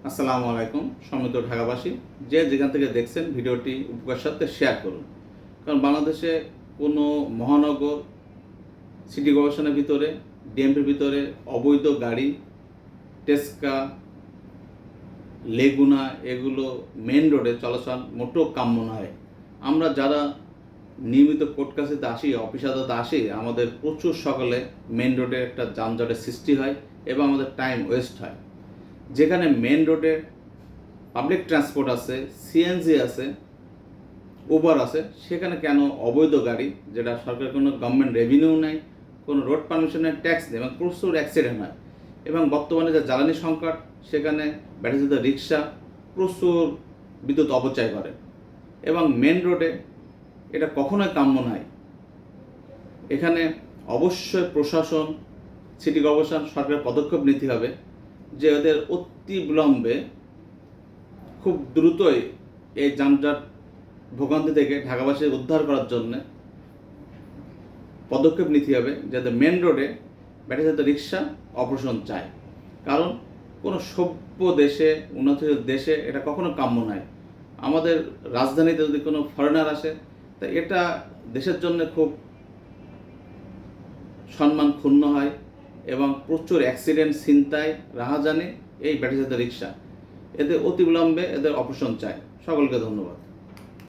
আসসালামু আলাইকুম সম্মানিত ঢাকাবাসী, যে যেখান থেকে দেখছেন ভিডিওটি উপকার সাথে শেয়ার করুন। কারণ বাংলাদেশে কোনো মহানগর সিটি কর্পোরেশনের ভিতরে, ডিএমপির ভিতরে অবৈধ গাড়ি, টেস্কা, লেগুনা এগুলো মেন রোডে চলাচল মোটেও কাম্য নয়। আমরা যারা নিয়মিত কোর্ট কাছারিতে আসি, অফিস আদালতে আসি, আমাদের প্রচুর সকালে মেন রোডে একটা যানজটের সৃষ্টি হয় এবং আমাদের টাইম ওয়েস্ট হয়। যেখানে মেন রোডে পাবলিক ট্রান্সপোর্ট আছে, সিএনজি আছে, উবার আছে, সেখানে কেন অবৈধ গাড়ি, যেটা সরকারের কোনো গভর্নমেন্ট রেভিনিউ নেই, কোনো রোড পারমিশনের ট্যাক্স নেই এবং প্রচুর অ্যাক্সিডেন্ট হয়। এবং বর্তমানে যে জ্বালানি সংকট, সেখানে ব্যাটারিচালিত রিক্সা প্রচুর বিদ্যুৎ অপচয় করে এবং মেন রোডে এটা কখনোই কাম্য নয়। এখানে অবশ্যই প্রশাসন, সিটি কর্পোরেশন, সরকারের পদক্ষেপ নিতে হবে যে ওদের অতি বিলম্বে খুব দ্রুতই এই যানজট ভোগান্তি থেকে ঢাকাবাসীকে উদ্ধার করার জন্য পদক্ষেপ নিতে হবে, যাতে মেন রোডে ব্যাটারিচালিত রিক্সা অপারেশন চায়। কারণ কোনো সভ্য দেশে, উন্নতশীল দেশে এটা কখনো কাম্য নয়। আমাদের রাজধানীতে যদি কোনো ফরেনার আসে, তা এটা দেশের জন্য খুব সম্মান ক্ষুণ্ণ হয় এবং প্রচুর অ্যাক্সিডেন্ট, ছিনতাই, রাহাজানি এই ব্যাটারিচালিত রিক্সা। এদের অতি বিলম্বে এদের অপারেশন চাই। সকলকে ধন্যবাদ।